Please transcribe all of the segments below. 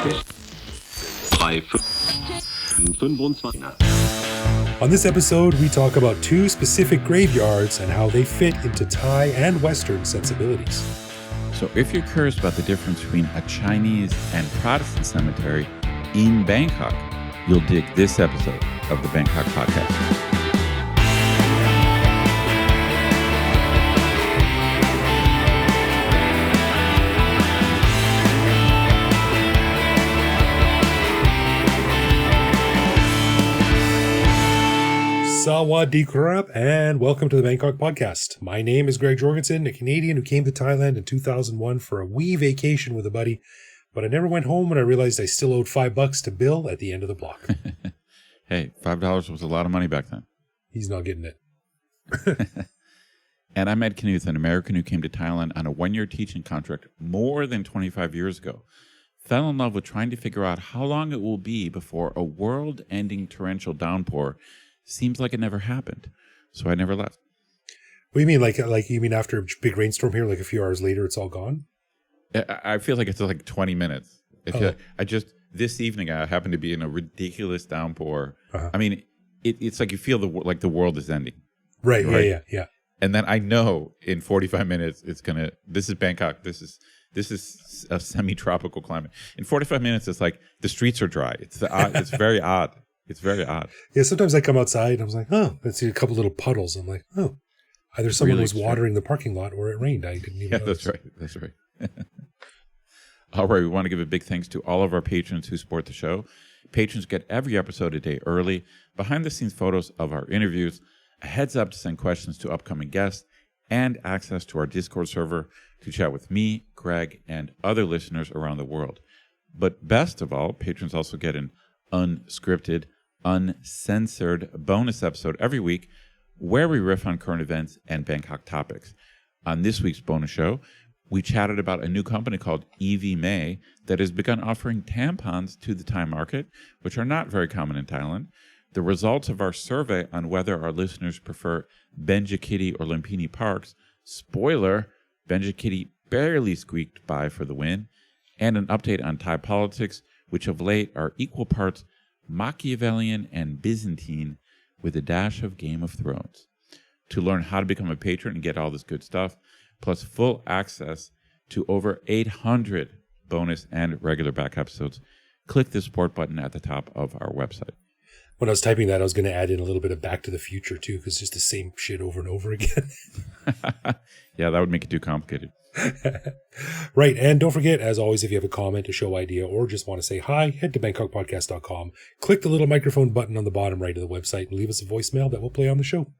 On this episode, we talk about two specific graveyards and how they fit into Thai and Western sensibilities. So if you're curious about the difference between a Chinese and Protestant cemetery in Bangkok, you'll dig this episode of the Bangkok Podcast. Sawadee krap, and welcome to the Bangkok Podcast. My name is Greg Jorgensen, a Canadian who came to Thailand in 2001 for a wee vacation with a buddy, but I never went home when I realized I still owed $5 to Bill at the end of the block. Hey, $5 was a lot of money back then. He's not getting it. And I met Knuth, an American who came to Thailand on a one-year teaching contract more than 25 years ago. Fell in love with trying to figure out how long it will be before a world-ending torrential downpour seems like it never happened. So I never left. What do you mean? Like you mean after a big rainstorm here, like a few hours later, it's all gone? I feel like it's like 20 minutes. This evening, I happened to be in a ridiculous downpour. Uh-huh. I mean, it's like you feel like the world is ending. Right? Yeah. And then I know in 45 minutes, this is Bangkok. This is a semi-tropical climate. In 45 minutes, it's like the streets are dry. It's very odd. It's very odd. Yeah, sometimes I come outside and I was like, oh, I see a couple little puddles. I'm like, oh, either someone was watering the parking lot or it rained. I didn't even notice. That's right. All right, we want to give a big thanks to all of our patrons who support the show. Patrons get every episode a day early, behind-the-scenes photos of our interviews, a heads up to send questions to upcoming guests, and access to our Discord server to chat with me, Greg, and other listeners around the world. But best of all, patrons also get an unscripted, uncensored bonus episode every week where we riff on current events and Bangkok topics. On this week's bonus show, we chatted about a new company called EV May that has begun offering tampons to the Thai market, which are not very common in Thailand. The results of our survey on whether our listeners prefer Benjikiti or Lumpini Parks. Spoiler, Benjikiti barely squeaked by for the win. And an update on Thai politics, which of late are equal parts Machiavellian and Byzantine with a dash of Game of Thrones. To learn how to become a patron and get all this good stuff, plus full access to over 800 bonus and regular back episodes, click the support button at the top of our website. When I was typing that, I was going to add in a little bit of Back to the Future, too, because it's just the same shit over and over again. Yeah, that would make it too complicated. Right. And don't forget, as always, if you have a comment, a show idea, or just want to say hi, head to BangkokPodcast.com. Click the little microphone button on the bottom right of the website and leave us a voicemail that we'll play on the show.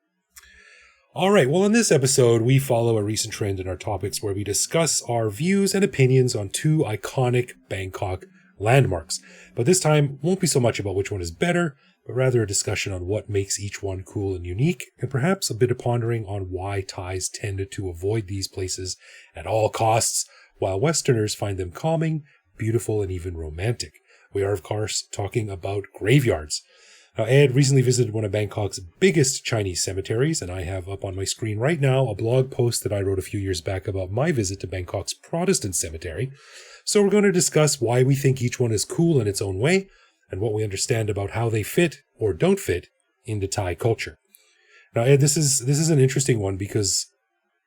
All right. Well, in this episode, we follow a recent trend in our topics where we discuss our views and opinions on two iconic Bangkok landmarks. But this time won't be so much about which one is better, but rather a discussion on what makes each one cool and unique, and perhaps a bit of pondering on why Thais tended to avoid these places at all costs, while Westerners find them calming, beautiful, and even romantic. We are, of course, talking about graveyards. Now, Ed recently visited one of Bangkok's biggest Chinese cemeteries, and I have up on my screen right now a blog post that I wrote a few years back about my visit to Bangkok's Protestant Cemetery. So we're going to discuss why we think each one is cool in its own way, and what we understand about how they fit or don't fit into Thai culture. Now, Ed, this is an interesting one because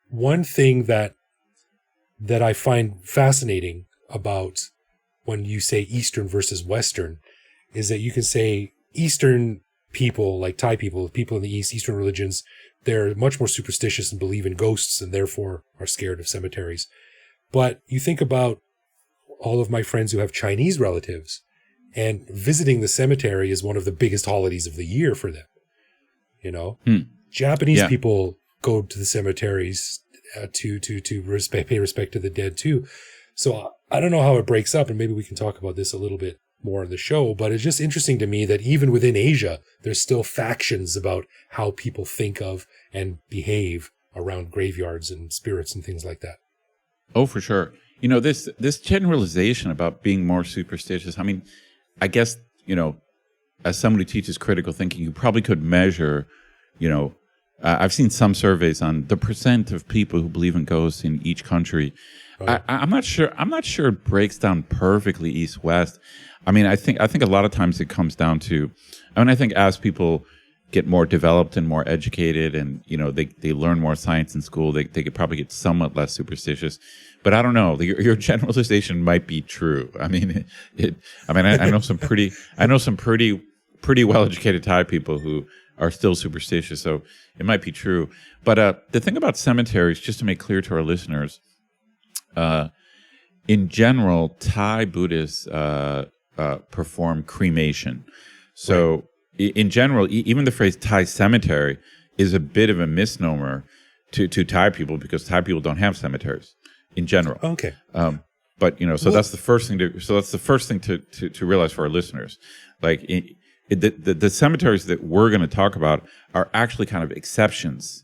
one thing that I find fascinating about when you say Eastern versus Western is that you can say Eastern people, like Thai people in the East, Eastern religions, they're much more superstitious and believe in ghosts and therefore are scared of cemeteries. But you think about all of my friends who have Chinese relatives, and visiting the cemetery is one of the biggest holidays of the year for them. You know, Japanese people go to the cemeteries to pay respect to the dead too. So I don't know how it breaks up, and maybe we can talk about this a little bit more in the show. But it's just interesting to me that even within Asia, there's still factions about how people think of and behave around graveyards and spirits and things like that. Oh, for sure. You know, this generalization about being more superstitious. I mean, I guess, you know, as somebody who teaches critical thinking, you probably could measure, you know, I've seen some surveys on the percent of people who believe in ghosts in each country. I'm not sure. I'm not sure it breaks down perfectly east-west. I mean, I think a lot of times it comes down to, I think as people get more developed and more educated, and they learn more science in school, they could probably get somewhat less superstitious. But I don't know. Your generalization might be true. I mean, I know some pretty well-educated Thai people who are still superstitious, so it might be true. But the thing about cemeteries, just to make clear to our listeners, in general, Thai Buddhists perform cremation. So in general, even the phrase Thai cemetery is a bit of a misnomer to Thai people, because Thai people don't have cemeteries in general. Okay. But that's the first thing to realize for our listeners. Like the cemeteries that we're going to talk about are actually kind of exceptions.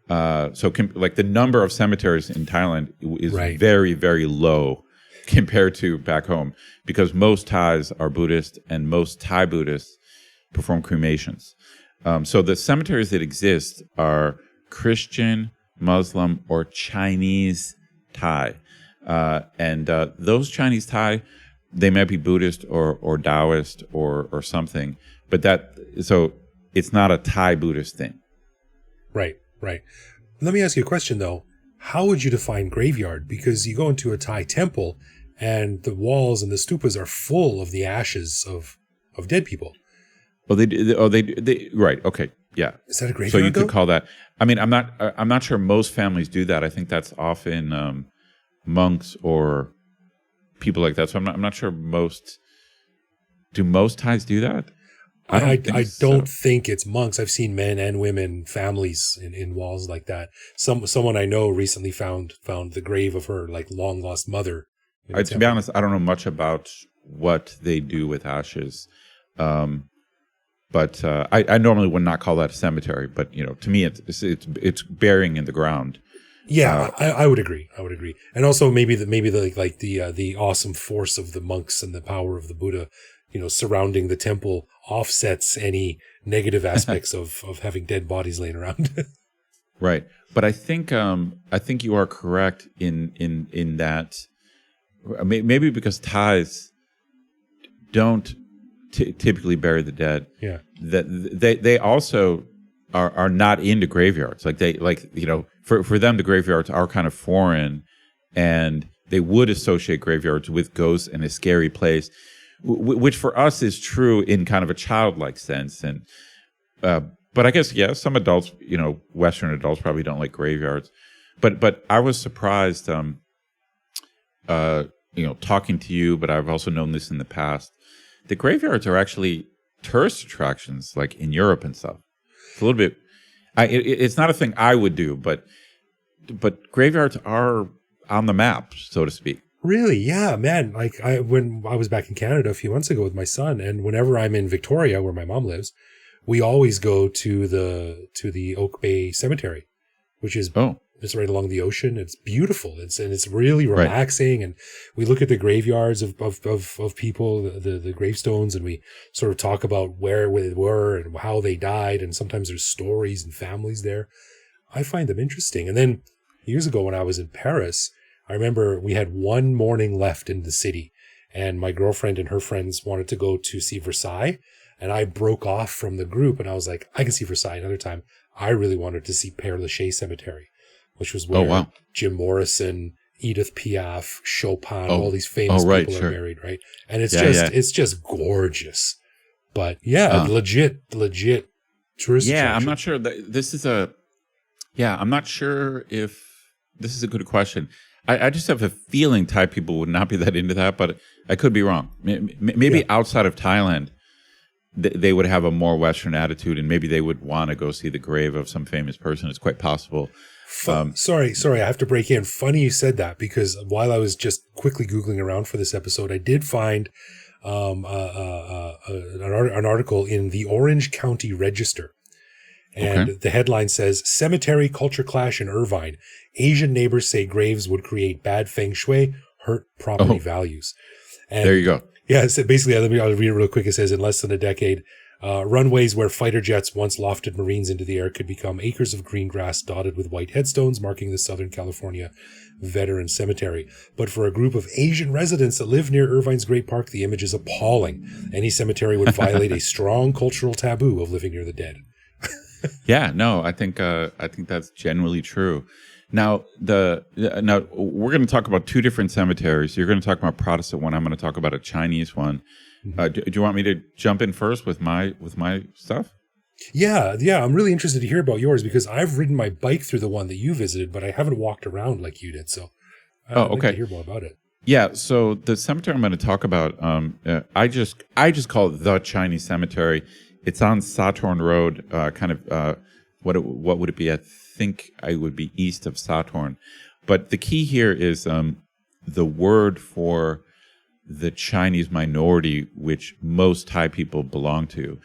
Like the number of cemeteries in Thailand is very, very low compared to back home, because most Thais are Buddhist and most Thai Buddhists perform cremations. So the cemeteries that exist are Christian, Muslim, or Chinese Thai. And those Chinese Thai, they might be Buddhist or Taoist or something, but so it's not a Thai Buddhist thing. Right. Let me ask you a question, though. How would you define graveyard? Because you go into a Thai temple and the walls and the stupas are full of the ashes of dead people. Well, they right. Okay. Yeah. Is that a graveyard? So you could call that. I mean, I'm not sure most families do that. I think that's often monks or people like that. So I'm not sure do most Thais do that? I don't think it's monks. I've seen men and women, families in walls like that. Someone I know recently found the grave of her like long lost mother. To be honest, I don't know much about what they do with ashes. But I normally would not call that a cemetery. But to me, it's burying in the ground. Yeah, I would agree. And also maybe the awesome force of the monks and the power of the Buddha, surrounding the temple offsets any negative aspects of having dead bodies laying around. Right. But I think you are correct in that maybe because Thais don't typically bury the dead. Yeah. That they also are not into graveyards. For them the graveyards are kind of foreign, and they would associate graveyards with ghosts and a scary place, which for us is true in kind of a childlike sense. And but I guess some adults, Western adults probably don't like graveyards. But I was surprised talking to you, but I've also known this in the past. The graveyards are actually tourist attractions, like in Europe and stuff. It's a little bit. It's not a thing I would do, but graveyards are on the map, so to speak. Really? Yeah, man. Like when I was back in Canada a few months ago with my son, and whenever I'm in Victoria, where my mom lives, we always go to the Oak Bay Cemetery, which is it's right along the ocean. It's beautiful. It's really relaxing, and we look at the graveyards of people, the gravestones, and we sort of talk about where they were and how they died, and sometimes there's stories and families there. I find them interesting. And then years ago when I was in Paris, I remember we had one morning left in the city, and my girlfriend and her friends wanted to go to see Versailles, and I broke off from the group, and I was like, I can see Versailles another time. I really wanted to see Père Lachaise Cemetery, which was where Jim Morrison, Edith Piaf, Chopin, all these famous people are buried, right? And it's it's just gorgeous. But legit tourist attraction. I'm not sure that this is I'm not sure if this is a good question. I just have a feeling Thai people would not be that into that, but I could be wrong. Maybe outside of Thailand, they would have a more Western attitude, and maybe they would want to go see the grave of some famous person. It's quite possible. Sorry, I have to break in. Funny you said that, because while I was just quickly Googling around for this episode, I did find an article in the Orange County Register. And the headline says, Cemetery Culture Clash in Irvine. Asian neighbors say graves would create bad feng shui, hurt property values. And there you go. Yeah, so basically, I'll read it real quick. It says, in less than a decade, Runways where fighter jets once lofted Marines into the air could become acres of green grass dotted with white headstones marking the Southern California Veteran Cemetery. But for a group of Asian residents that live near Irvine's Great Park, the image is appalling. Any cemetery would violate a strong cultural taboo of living near the dead. Yeah, no, I think that's generally true. Now, now we're going to talk about two different cemeteries. You're going to talk about a Protestant one. I'm going to talk about a Chinese one. Do you want me to jump in first with my stuff? Yeah. I'm really interested to hear about yours because I've ridden my bike through the one that you visited, but I haven't walked around like you did. So I'd like to hear more about it. Yeah. So the cemetery I'm going to talk about, I just call it the Chinese Cemetery. It's on Sathorn Road, what would it be? I think I would be east of Sathorn. But the key here is the word for the Chinese minority, which most Thai people belong to.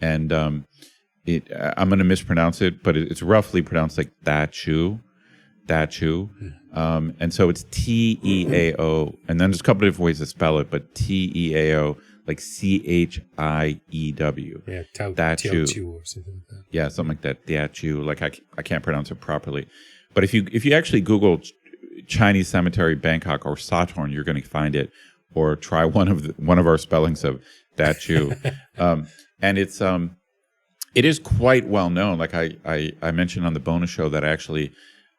And I'm going to mispronounce it, but it's roughly pronounced like Teochiew. And so it's Teao. And then there's a couple of different ways to spell it, but Teao, like Chiew. Yeah, Teochiew or something like that. Yeah, something like that. Teochiew. Like I can't pronounce it properly. But if you actually Google Chinese Cemetery Bangkok or Sathorn, you're going to find it. Or try one of our spellings of Teochiew. And it is quite well known. Like I mentioned on the bonus show that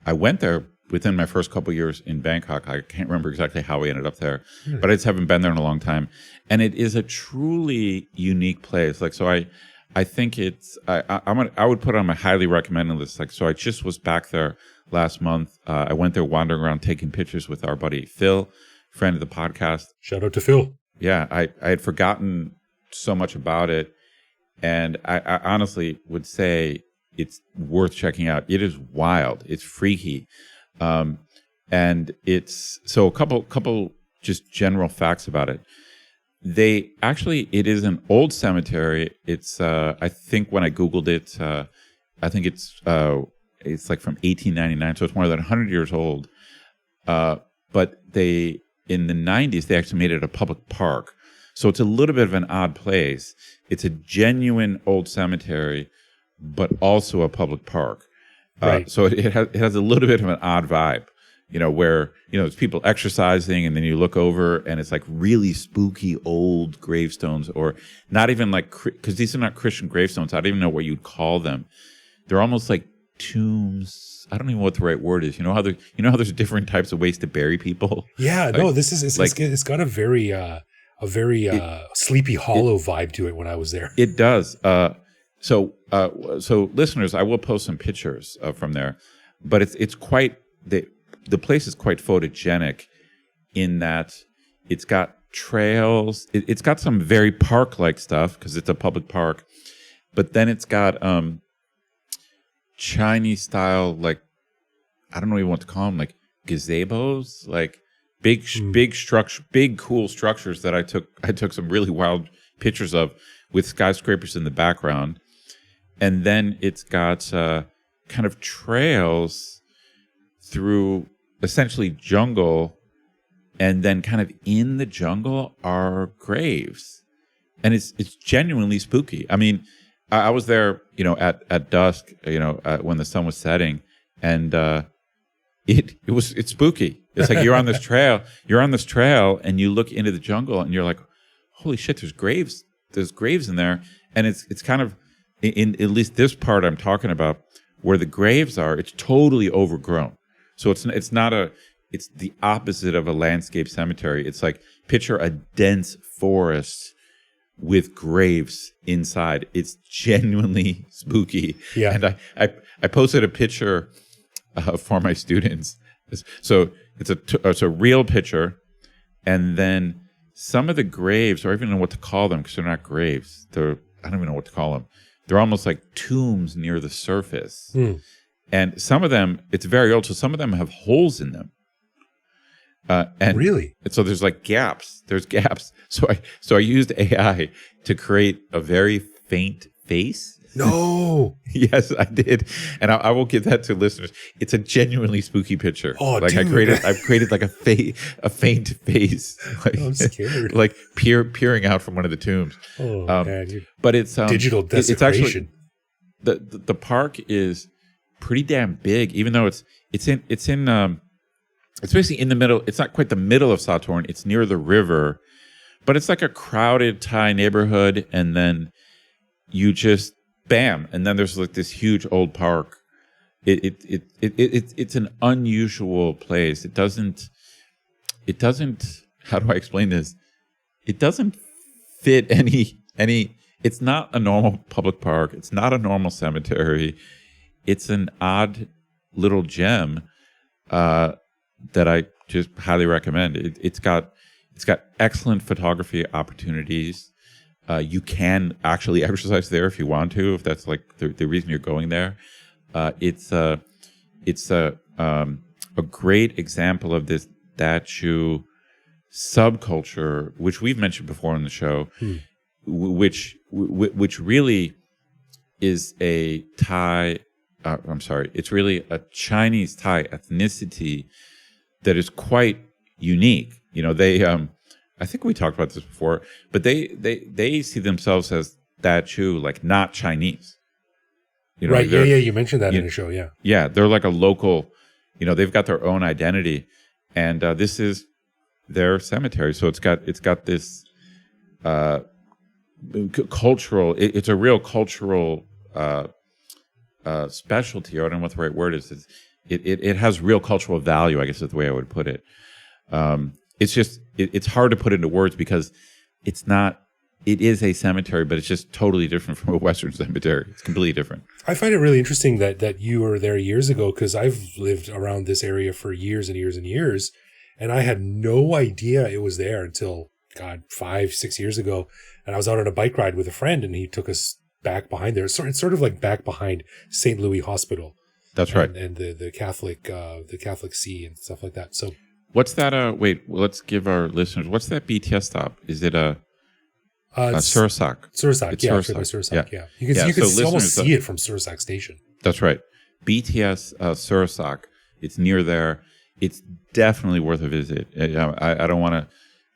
I went there within my first couple of years in Bangkok. I can't remember exactly how we ended up there, but I just haven't been there in a long time. And it is a truly unique place. Like, so I think I would put it on my highly recommended list. Like, so I just was back there last month. I went there wandering around taking pictures with our buddy Phil, friend of the podcast. Shout out to Phil. Yeah, I had forgotten so much about it. And I honestly would say it's worth checking out. It is wild. It's freaky. And it's so a couple just general facts about it. It is an old cemetery. It's I think when I Googled it, I think it's like from 1899, so it's more than 100 years old. But in the 90s, they actually made it a public park. So it's a little bit of an odd place. It's a genuine old cemetery, but also a public park. Right. So it has a little bit of an odd vibe, where, there's people exercising and then you look over and it's like really spooky old gravestones, or not even like, because these are not Christian gravestones. I don't even know what you'd call them. They're almost like tombs. I don't even know what the right word is. You know how there's different types of ways to bury people? Yeah, like, no, it's got a very Sleepy Hollow vibe to it when I was there. It does. So listeners, I will post some pictures from there, but it's quite the place is quite photogenic in that it's got trails. It's got some very park-like stuff because it's a public park, but then it's got Chinese style, like, I don't know even what to call them, like gazebos, like big structure, big cool structures that I took some really wild pictures of with skyscrapers in the background. And then it's got kind of trails through essentially jungle, and then kind of in the jungle are graves, and it's genuinely spooky. I mean, I was there, at dusk, when the sun was setting, and it's spooky. It's like you're on this trail, and you look into the jungle, and you're like, holy shit, there's graves in there, and it's kind of in at least this part I'm talking about where the graves are, it's totally overgrown. So it's the opposite of a landscape cemetery. It's like picture a dense forest with graves inside. It's genuinely spooky. Yeah. And I posted a picture for my students. So it's a real picture, and then some of the graves, or I don't even know what to call them because they're not graves. I don't even know what to call them. They're almost like tombs near the surface. And some of them, it's very old, so some of them have holes in them. And really? So there's like gaps. There's gaps. So I used AI to create a very faint face No. Yes, I did, and I will give that to listeners. It's a genuinely spooky picture. Oh, like dude. I've created like a faint face, like, I'm scared. like peering out from one of the tombs. Oh man, But it's digital it's desecration. actually the park is pretty damn big, even though it's basically in the middle. It's not quite the middle of Sathorn. It's near the river, but it's like a crowded Thai neighborhood, and then you just bam, and then there's like this huge old park. It's an unusual place. It doesn't. How do I explain this? It doesn't fit any. It's not a normal public park. It's not a normal cemetery. It's an odd little gem that I just highly recommend. It's got excellent photography opportunities. You can actually exercise there if you want to, if that's like the reason you're going there. It's a great example of this Teochiew subculture, which we've mentioned before on the show, which really is a Thai. It's really a Chinese Thai ethnicity that is quite unique. You know, they. I think we talked about this before, but they see themselves as Teochiew, like not Chinese. You know, right? Yeah. You mentioned that in the show. Yeah. Yeah, they're like a local. You know, they've got their own identity, and this is their cemetery. So it's got this cultural. It's a real cultural specialty. I don't know what the right word is. It has real cultural value, I guess is the way I would put it. It's just it's hard to put into words because it's not. It is a cemetery, but it's just totally different from a Western cemetery. It's completely different. I find it really interesting that you were there years ago, because I've lived around this area for years and years and years, and I had no idea it was there until 5-6 years ago. And I was out on a bike ride with a friend, and he took us back behind there. It's sort of like back behind St. Louis Hospital. That's right, and the Catholic See and stuff like that. So. What's that? Wait, let's give our listeners. What's that BTS stop? Is it Surasak? Surasak, yeah, Surasak. By Surasak, yeah. You can almost see it from Surasak Station. That's right. BTS Surasak. It's near there. It's definitely worth a visit. I don't want to.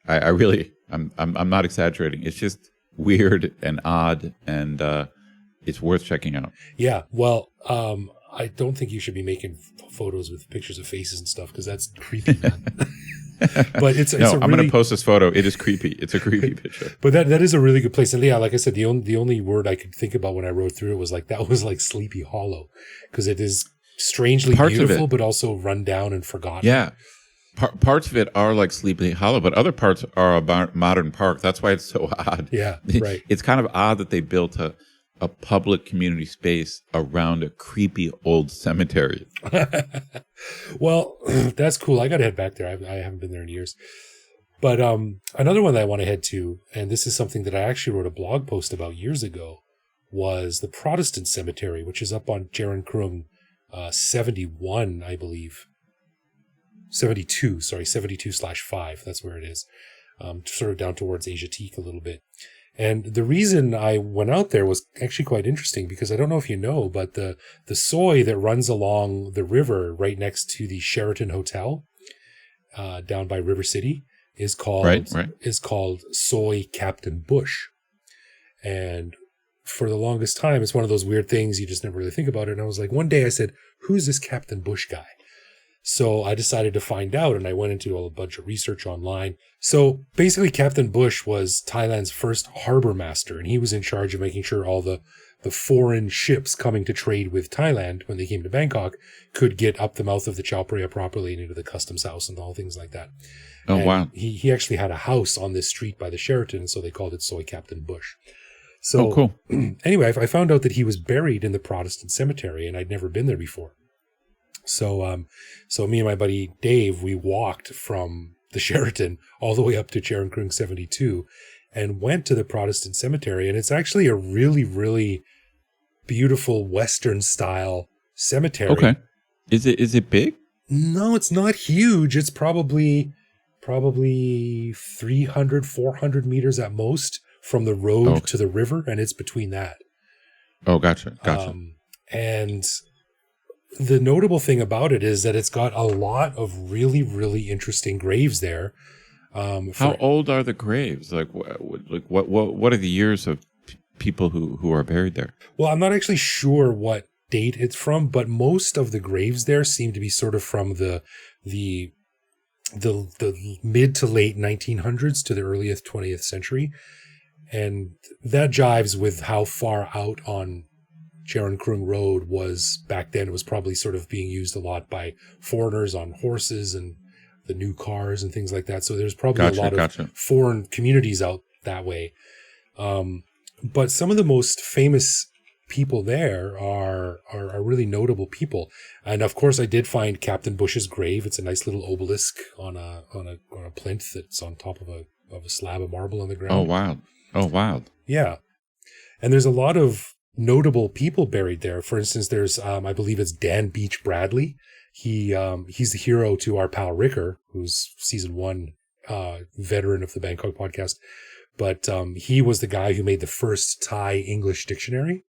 I really. I'm not exaggerating. It's just weird and odd, and it's worth checking out. Yeah. Well, I don't think you should be making photos with pictures of faces and stuff, because that's creepy, man. But I'm going to post this photo. It is creepy. It's a creepy picture. But that is a really good place. And yeah, like I said, the only word I could think about when I rode through it was like, that was like Sleepy Hollow, because it is strangely beautiful, but also run down and forgotten. Yeah. Parts of it are like Sleepy Hollow, but other parts are a modern park. That's why it's so odd. Yeah, right. It's kind of odd that they built a public community space around a creepy old cemetery. Well, that's cool. I got to head back there. I haven't been there in years. But another one that I want to head to, and this is something that I actually wrote a blog post about years ago, was the Protestant Cemetery, which is up on Charoen Krung 71, I believe. 72/5. That's where it is. Sort of down towards Asiatique a little bit. And the reason I went out there was actually quite interesting, because I don't know if you know, but the soy that runs along the river right next to the Sheraton Hotel down by River City is called Soy Captain Bush. And for the longest time, it's one of those weird things you just never really think about it. And I was like, one day I said, who's this Captain Bush guy? So I decided to find out, and I went into a bunch of research online. So basically, Captain Bush was Thailand's first harbor master, and he was in charge of making sure all the foreign ships coming to trade with Thailand when they came to Bangkok could get up the mouth of the Chao Phraya properly and into the customs house and all things like that. Oh, and wow. He actually had a house on this street by the Sheraton, so they called it Soy Captain Bush. So, cool. Anyway, I found out that he was buried in the Protestant cemetery, and I'd never been there before. So me and my buddy Dave, we walked from the Sheraton all the way up to Charoen Krung 72 and went to the Protestant cemetery. And it's actually a really, really beautiful Western style cemetery. Okay. Is it big? No, it's not huge. It's probably 300, 400 meters at most from the road to the river. And it's between that. Oh, gotcha. And the notable thing about it is that it's got a lot of really, really interesting graves there. How old are the graves? Like what are the years of people who are buried there? Well, I'm not actually sure what date it's from, but most of the graves there seem to be sort of from the mid to late 1900s to the earliest 20th century. And that jives with how far out on Charoen Krung Road was back then. It was probably sort of being used a lot by foreigners on horses and the new cars and things like that. So there's probably a lot of foreign communities out that way. But some of the most famous people there are really notable people. And of course I did find Captain Bush's grave. It's a nice little obelisk on a plinth that's on top of a slab of marble on the ground. Oh, wild. Yeah. And there's a lot of notable people buried there. For instance, there's, I believe it's Dan Beach Bradley. He's the hero to our pal Ricker, who's season 1, veteran of the Bangkok podcast. But, he was the guy who made the first Thai English dictionary.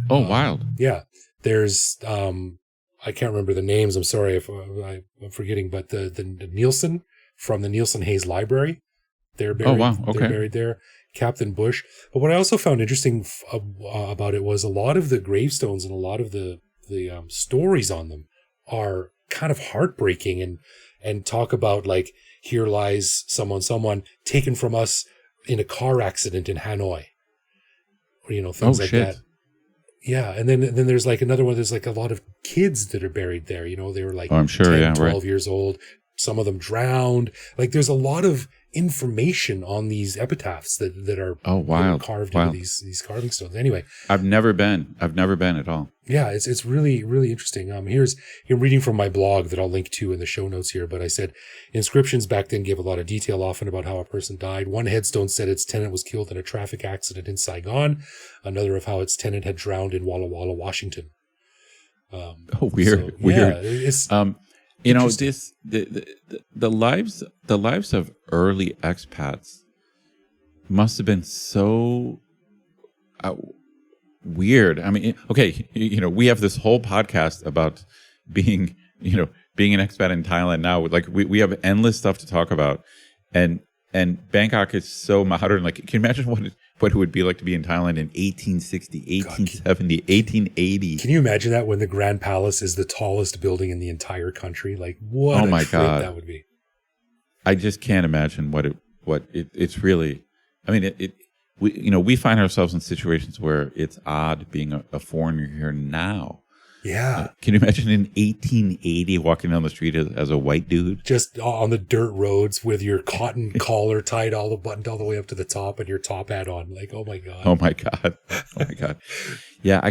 Oh, wild. Yeah. There's, I can't remember the names. I'm sorry if I'm forgetting, but the Nielsen from the Nielsen Hayes Library, they're buried. Oh, wow. Okay. They're buried there. Captain Bush. But what I also found interesting about it was a lot of the gravestones and a lot of the stories on them are kind of heartbreaking and talk about like, here lies someone taken from us in a car accident in Hanoi, or, things like that. Yeah. And then there's like another one. There's like a lot of kids that are buried there. They were like, I'm sure, 10, 12 years old. Some of them drowned. Like there's a lot of information on these epitaphs that are carved into these carving stones. Anyway, I've never been at all. Yeah, it's really, really interesting. Here's reading from my blog that I'll link to in the show notes here. But I said inscriptions back then gave a lot of detail often about how a person died. One headstone said its tenant was killed in a traffic accident in Saigon. Another of how its tenant had drowned in Walla Walla, Washington. Weird. Yeah, it's the lives of early expats must have been so weird. I mean, okay, we have this whole podcast about being an expat in Thailand now. Like we have endless stuff to talk about, and Bangkok is so modern. Like, can you imagine what it would be like to be in Thailand in 1860, 1870, 1880? Can you imagine that when the Grand Palace is the tallest building in the entire country? Like, what a trip that would be. I just can't imagine what it's really. I mean, we find ourselves in situations where it's odd being a foreigner here now. Yeah. Can you imagine in 1880 walking down the street as a white dude? Just on the dirt roads with your cotton collar tied buttoned all the way up to the top and your top hat on. Like, oh my God. Oh my God. Yeah,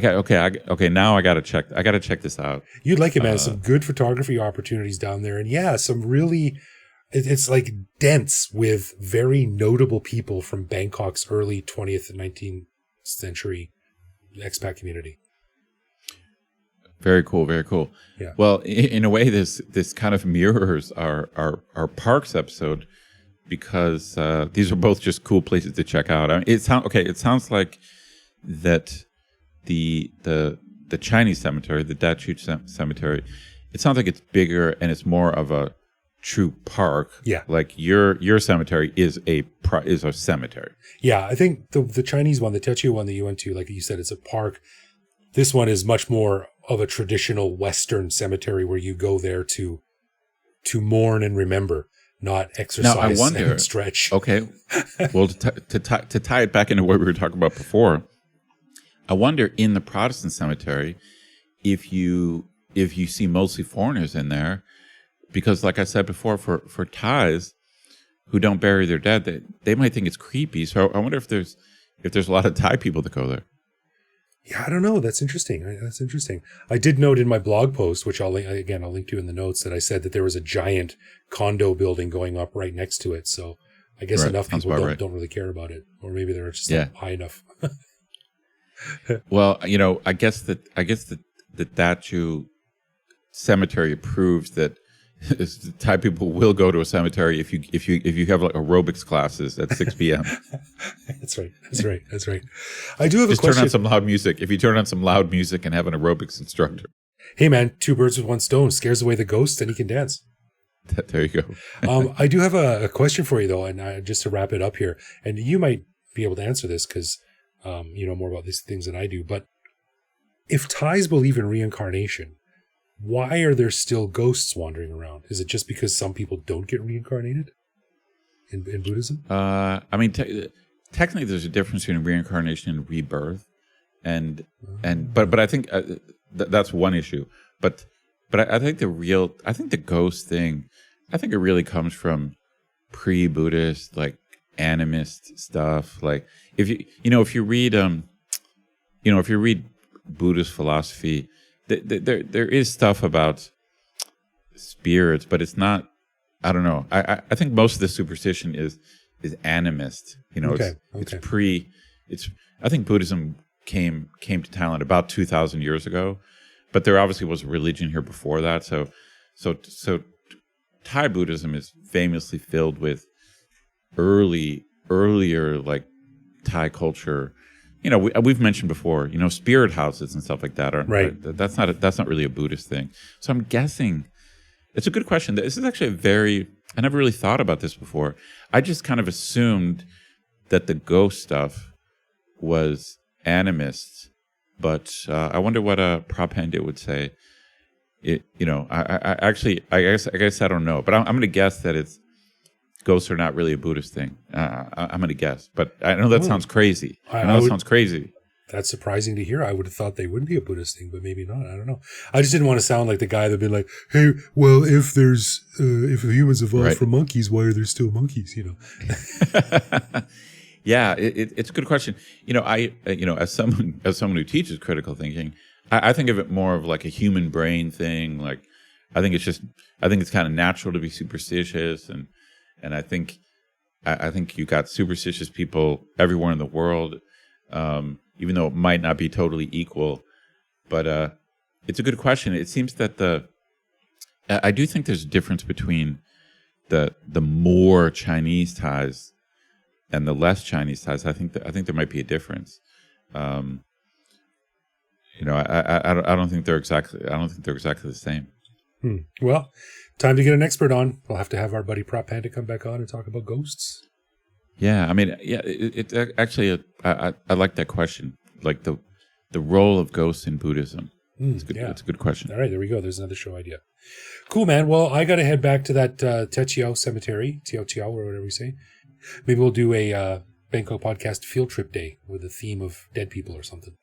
now I gotta check this out. You'd like it, man. Some good photography opportunities down there. And yeah, some really, it's like dense with very notable people from Bangkok's early 20th and 19th century expat community. Very cool, very cool. Yeah. Well, in a way, this kind of mirrors our parks episode because these are both just cool places to check out. I mean, it sounds like that the Chinese cemetery, the Teochiew Cemetery, it sounds like it's bigger and it's more of a true park. Yeah. Like your cemetery is a cemetery. Yeah, I think the Chinese one, the Teochiew one that you went to, like you said, it's a park. This one is much more of a traditional Western cemetery where you go there to mourn and remember, not exercise now, I wonder, and stretch. Okay. Well, to tie it back into what we were talking about before, I wonder in the Protestant cemetery if you see mostly foreigners in there, because like I said before, for Thais who don't bury their dead, they might think it's creepy. So I wonder if there's a lot of Thai people that go there. Yeah, I don't know. That's interesting. I did note in my blog post, which I'll link to in the notes, that I said that there was a giant condo building going up right next to it. So I guess enough people don't really care about it, or maybe they're just not high enough. Well, I guess the Teochiew Cemetery proves that Thai people will go to a cemetery if you have like aerobics classes at 6 p.m. That's right. I do have Just a question. turn on some loud music. If you turn on some loud music and have an aerobics instructor. Hey man, 2 birds with 1 stone, scares away the ghosts and he can dance. There you go. I do have a question for you though, and just to wrap it up here, and you might be able to answer this because you know more about these things than I do, but if Thais believe in reincarnation, why are there still ghosts wandering around? Is it just because some people don't get reincarnated in Buddhism? I mean, technically, there's a difference between reincarnation and rebirth, but I think that's one issue. But I think the ghost thing, I think it really comes from pre-Buddhist, like animist stuff. Like if you read Buddhist philosophy. There is stuff about spirits, but it's not. I don't know. I think most of the superstition is animist. You know, it's pre. I think Buddhism came to Thailand about 2,000 years ago, but there obviously was a religion here before that. So Thai Buddhism is famously filled with earlier like Thai culture. You know, we've mentioned before, you know, spirit houses and stuff like that. Right. That's not really a Buddhist thing. So I'm guessing it's a good question. This is actually I never really thought about this before. I just kind of assumed that the ghost stuff was animist, but I wonder what Prop Pandit would say. I guess I don't know, but I'm going to guess that ghosts are not really a Buddhist thing. I'm going to guess, but I know that sounds crazy. Sounds crazy. That's surprising to hear. I would have thought they would be a Buddhist thing, but maybe not. I don't know. I just didn't want to sound like the guy that'd be like, "Hey, well, if humans evolved from monkeys, why are there still monkeys?" You know. Yeah, it's a good question. You know, as someone who teaches critical thinking, I think of it more of like a human brain thing. Like, I think it's kind of natural to be superstitious and I think you got superstitious people everywhere in the world, even though it might not be totally equal. But it's a good question. It seems that I do think there's a difference between the more Chinese Thais and the less Chinese Thais. I think there might be a difference. You know, I don't think they're exactly the same. Well, time to get an expert on. We'll have to have our buddy Prop Panda come back on and talk about ghosts. Yeah, I mean, yeah, it actually, I like that question. Like the role of ghosts in Buddhism. It's good. Yeah. It's a good question. All right, there we go. There's another show idea. Cool, man. Well, I got to head back to that Teochiew Cemetery, Teochiew, or whatever we say. Maybe we'll do a Bangkok podcast field trip day with a theme of dead people or something.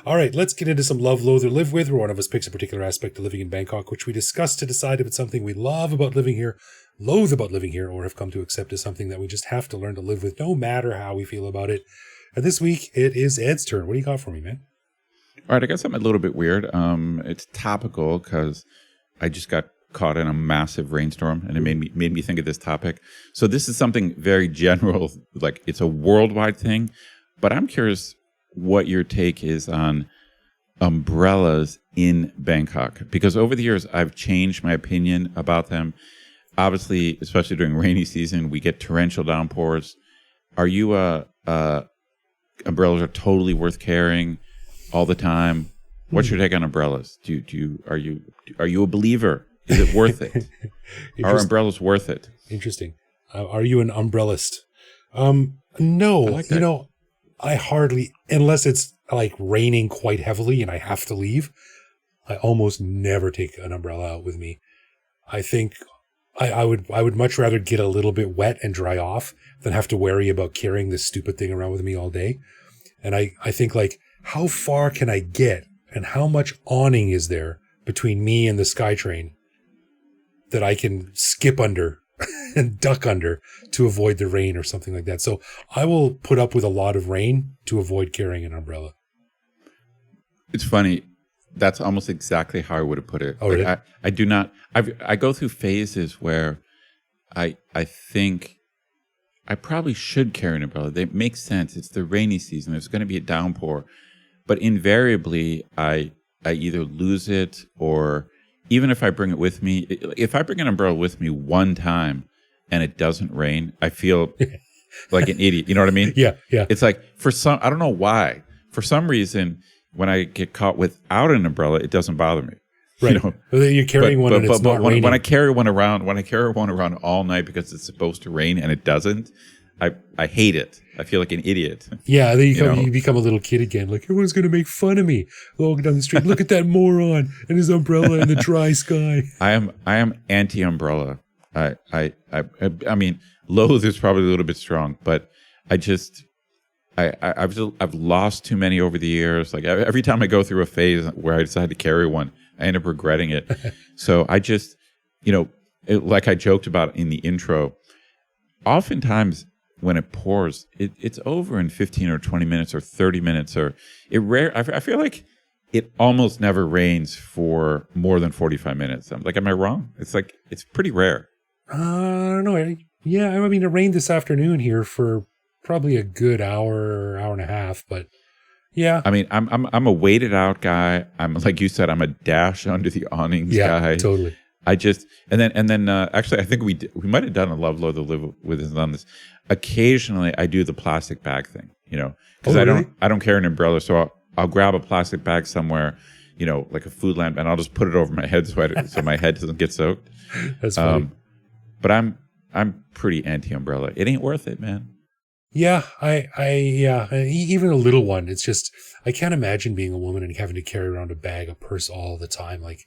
All right, let's get into some love, loathe, or live with, where one of us picks a particular aspect of living in Bangkok, which we discuss to decide if it's something we love about living here, loathe about living here, or have come to accept as something that we just have to learn to live with, no matter how we feel about it. And this week, it is Ed's turn. What do you got for me, man? All right, I got something a little bit weird. It's topical because I just got caught in a massive rainstorm, and it made me think of this topic. So this is something very general, like it's a worldwide thing, but I'm curious what your take is on umbrellas in Bangkok, because over the years I've changed my opinion about them. Obviously, especially during rainy season, we get torrential downpours. Are you umbrellas are totally worth carrying all the time? What's your take on umbrellas? Are you a believer? Is it worth it? Are umbrellas worth it? Interesting. Are you an umbrellist? No. I like that. You know, I hardly, unless it's like raining quite heavily and I have to leave, I almost never take an umbrella out with me. I think I would much rather get a little bit wet and dry off than have to worry about carrying this stupid thing around with me all day. And I think, like, how far can I get and how much awning is there between me and the SkyTrain that I can skip under and duck under to avoid the rain or something like that. So I will put up with a lot of rain to avoid carrying an umbrella. It's funny. That's almost exactly how I would have put it. Oh, really? I do not. I go through phases where I think I probably should carry an umbrella. They make sense. It's the rainy season. There's going to be a downpour. But invariably, I I either lose it, or even if I bring it with me, if I bring an umbrella with me one time and it doesn't rain, I feel like an idiot. You know what I mean? Yeah. It's like I don't know why. For some reason, when I get caught without an umbrella, it doesn't bother me. Right. You know? Well, you're carrying one and it's not raining. When I carry one around all night because it's supposed to rain and it doesn't, I hate it. I feel like an idiot. Yeah, then you become a little kid again. Like, everyone's going to make fun of me walking down the street. Look at that moron and his umbrella in the dry sky. I am anti-umbrella. I mean, loathe is probably a little bit strong, but I've lost too many over the years. Like every time I go through a phase where I decide to carry one, I end up regretting it. So I just, like I joked about in the intro, oftentimes when it pours, it's over in 15 or 20 minutes or 30 minutes, or I feel like it almost never rains for more than 45 minutes. I'm like, am I wrong? It's like, it's pretty rare. I don't know. Yeah, I mean, it rained this afternoon here for probably a good hour and a half, but yeah. I mean, I'm a waited out guy. I'm, like you said, I'm a dash under the awnings guy. Yeah, totally. I just, and then actually, I think we might have done a Love Load to Live with us on this. Occasionally, I do the plastic bag thing, because I don't carry an umbrella, so I'll grab a plastic bag somewhere, like a food lamp, and I'll just put it over my head so my head doesn't get soaked. That's funny. But I'm pretty anti-umbrella. It ain't worth it, man. Yeah, even a little one. It's just, I can't imagine being a woman and having to carry around a purse all the time. Like,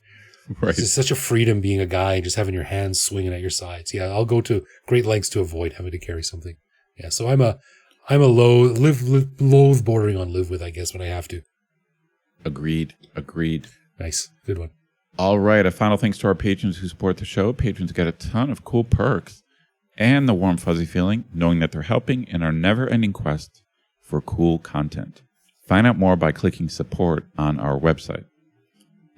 right. It's just such a freedom being a guy and just having your hands swinging at your sides. Yeah, I'll go to great lengths to avoid having to carry something. Yeah, so I'm a loathe bordering on live with, I guess, when I have to. Agreed. Nice. Good one. All right. A final thanks to our patrons who support the show. Patrons get a ton of cool perks and the warm, fuzzy feeling knowing that they're helping in our never-ending quest for cool content. Find out more by clicking support on our website.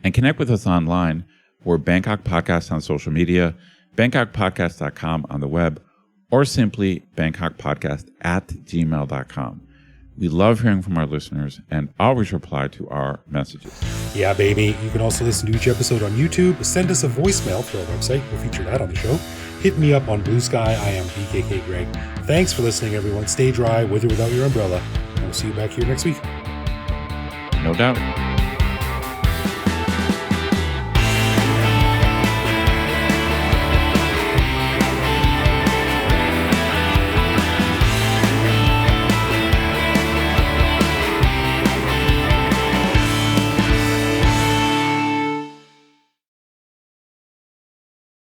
And connect with us online. We're Bangkok Podcast on social media, bangkokpodcast.com on the web, or simply bangkokpodcast@gmail.com. We love hearing from our listeners and always reply to our messages. Yeah, baby. You can also listen to each episode on YouTube. Send us a voicemail through our website. We'll feature that on the show. Hit me up on Blue Sky. I am BKK Greg. Thanks for listening, everyone. Stay dry, with or without your umbrella. And we'll see you back here next week. No doubt.